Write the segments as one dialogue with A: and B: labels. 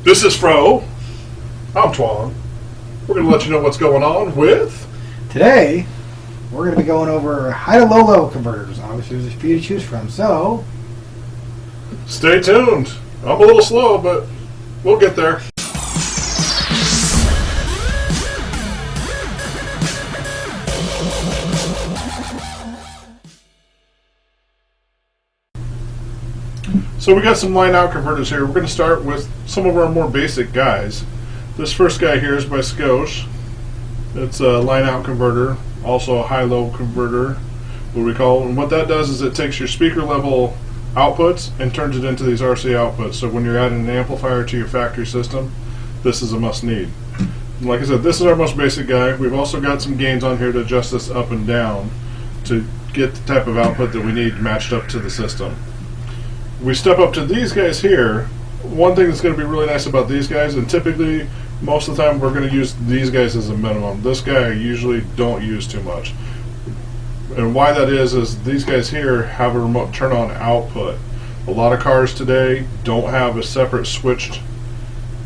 A: This is Fro. I'm Twan. We're going to let you know what's going on with...
B: Today, we're going to be going over high to low level converters. Obviously, there's a few to choose from, so...
A: Stay tuned. I'm a little slow, but we'll get there. So we got some line out converters here. We're going to start with some of our more basic guys. This first guy here is by Skosh. It's a line out converter, also a high-low converter, what we call it. And what that does is it takes your speaker level outputs and turns it into these RC outputs. So when you're adding an amplifier to your factory system, this is a must-need. Like I said, this is our most basic guy. We've also got some gains on here to adjust this up and down to get the type of output that we need matched up to the system. We step up to these guys here. One thing that's going to be really nice about these guys, and typically most of the time we're going to use these guys as a minimum. This guy I usually don't use too much. And why that is these guys here have a remote turn on output. A lot of cars today don't have a separate switched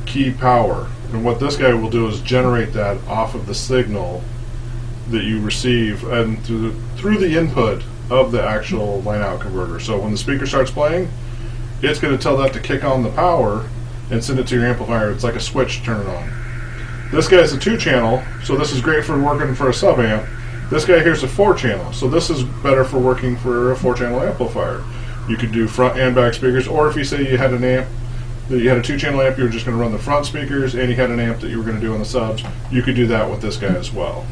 A: key power. And what this guy will do is generate that off of the signal that you receive and through the input of the actual line out converter. So when the speaker starts playing, it's going to tell that to kick on the power and send it to your amplifier. It's like a switch to turn it on. This guy's a 2-channel, so this is great for working for a sub amp. This guy here's a 4-channel, so this is better for working for a 4-channel amplifier. You could do front and back speakers, or if you say you had an amp that you had a 2-channel amp, you were just going to run the front speakers, and you had an amp that you were going to do on the subs, you could do that with this guy as well.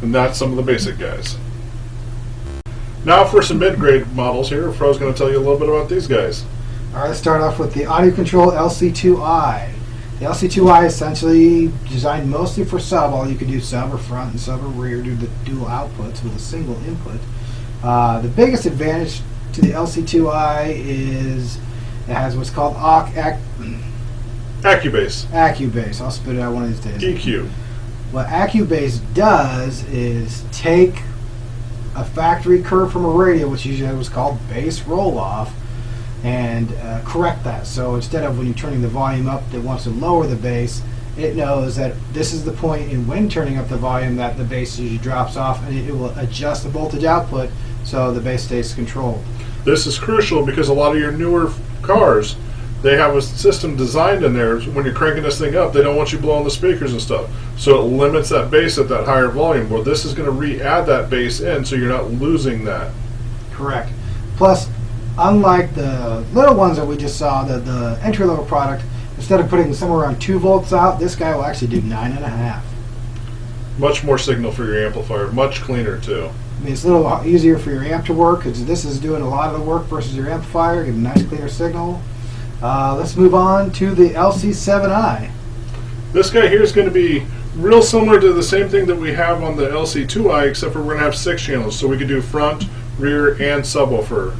A: And that's some of the basic guys. Now for some mid-grade models here, Fro's going to tell you a little bit about these guys.
B: All right, let's start off with the Audio Control LC2i. The LC2i is essentially designed mostly for sub. All you can do sub or front and sub or rear, do the dual outputs with a single input. The biggest advantage to the LC2i is it has what's called
A: Accubase.
B: Accubase. I'll spit it out one of these days.
A: EQ.
B: What Accubase does is take a factory curve from a radio, which usually was called bass roll-off, and correct that. So instead of when you're turning the volume up that wants to lower the bass, it knows that this is the point in when turning up the volume that the bass usually drops off, and it will adjust the voltage output so the bass stays controlled.
A: This is crucial because a lot of your newer cars, they have a system designed in there. When you're cranking this thing up, they don't want you blowing the speakers and stuff. So it limits that bass at that higher volume. Well, this is going to re-add that bass in so you're not losing that.
B: Correct. Plus, unlike the little ones that we just saw, the entry-level product, instead of putting somewhere around 2 volts out, this guy will actually do 9.5.
A: Much more signal for your amplifier. Much cleaner, too.
B: I mean, it's a little easier for your amp to work because this is doing a lot of the work versus your amplifier, getting a nice cleaner signal. Let's move on to the LC7i.
A: This guy here is going to be real similar to the same thing that we have on the LC2i, except for we're going to have 6 channels, so we can do front, rear, and subwoofer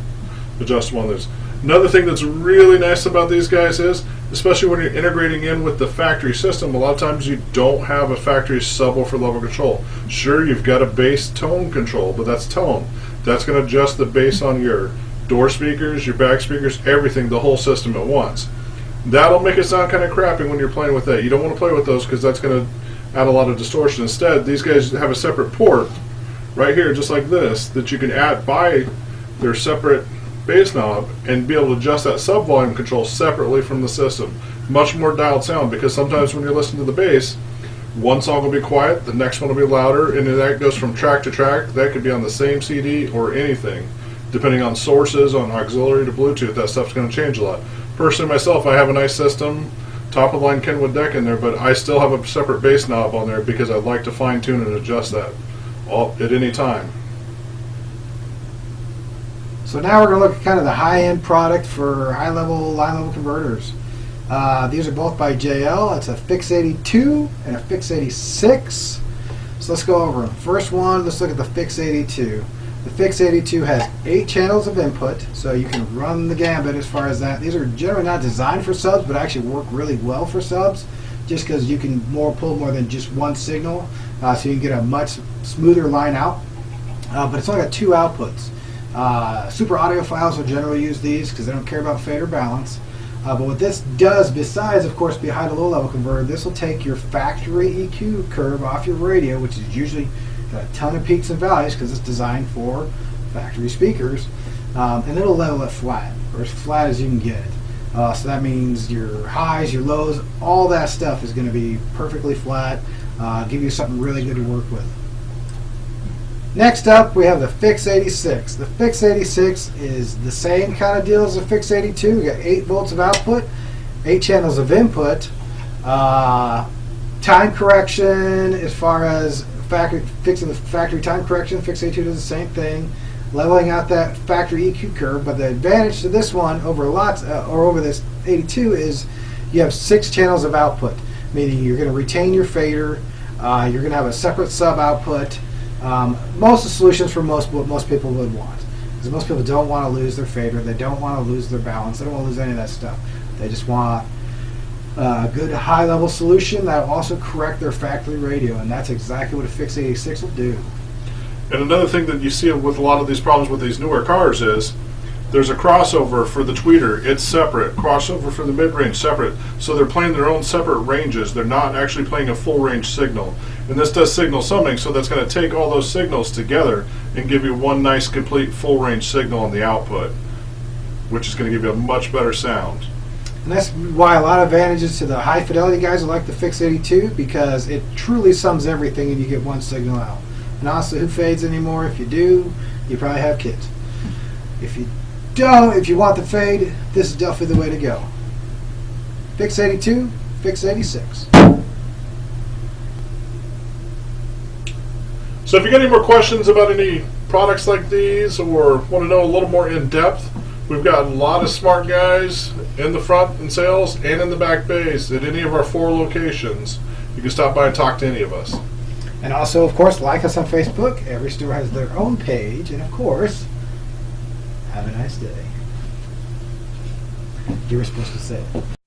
A: adjustable on this. Another thing that's really nice about these guys is, especially when you're integrating in with the factory system, a lot of times you don't have a factory subwoofer level control. Sure, you've got a bass tone control, but that's tone. That's going to adjust the bass on your door speakers, your back speakers, everything, the whole system at once. That'll make it sound kind of crappy when you're playing with that. You don't want to play with those because that's going to add a lot of distortion. Instead, these guys have a separate port right here, just like this, that you can add by their separate bass knob and be able to adjust that sub volume control separately from the system. Much more dialed sound, because sometimes when you're listening to the bass, one song will be quiet, the next one will be louder, and then that goes from track to track. That could be on the same CD or anything. Depending on sources, on auxiliary to Bluetooth, that stuff's going to change a lot. Personally, myself, I have a nice system, top of the line Kenwood deck in there, but I still have a separate bass knob on there because I like to fine tune and adjust that at any time.
B: So now we're going to look at kind of the high-end product for high-level, line-level converters. These are both by JL. It's a Fix 82 and a Fix 86. So let's go over them. First one, let's look at the Fix 82. The Fix 82 has 8 channels of input, so you can run the gambit as far as that. These are generally not designed for subs, but actually work really well for subs, just because you can pull more than just one signal, so you can get a much smoother line out. But it's only got 2 outputs. Super audiophiles will generally use these because they don't care about fade or balance. But what this does, besides, of course, be a high to low level converter, this will take your factory EQ curve off your radio, which is usually got a ton of peaks and valleys because it's designed for factory speakers, and it'll level it flat, or as flat as you can get it. So that means your highs, your lows, all that stuff is going to be perfectly flat, give you something really good to work with. Next up, we have the Fix 86. The Fix 86 is the same kind of deal as the Fix 82. We got 8 volts of output, 8 channels of input. Time correction, as far as fixing the factory time correction, Fix 82 does the same thing, leveling out that factory EQ curve. But the advantage to this one over over this 82 is you have 6 channels of output, meaning you're going to retain your fader. You're going to have a separate sub output. Most of the solutions for what most people would want, because most people don't want to lose their fader, they don't want to lose their balance, they don't want to lose any of that stuff. They just want a good high-level solution that will also correct their factory radio, and that's exactly what a Fix 86 will do.
A: And another thing that you see with a lot of these problems with these newer cars is there's a crossover for the tweeter, it's separate. Crossover for the mid-range, separate. So they're playing their own separate ranges. They're not actually playing a full range signal. And this does signal summing, so that's going to take all those signals together and give you one nice, complete, full range signal on the output, which is going to give you a much better sound.
B: And that's why a lot of advantages to the high fidelity guys will like the Fix 82, because it truly sums everything and you get one signal out. And honestly, who fades anymore? If you do, you probably have kids. If you don't, if you want the fade, this is definitely the way to go. Fix 82, Fix 86.
A: So if you got any more questions about any products like these, or want to know a little more in depth, we've got a lot of smart guys in the front in sales and in the back bays at any of our 4 locations. You can stop by and talk to any of us.
B: And also, of course, like us on Facebook. Every store has their own page. And of course, have a nice day. You were supposed to say it.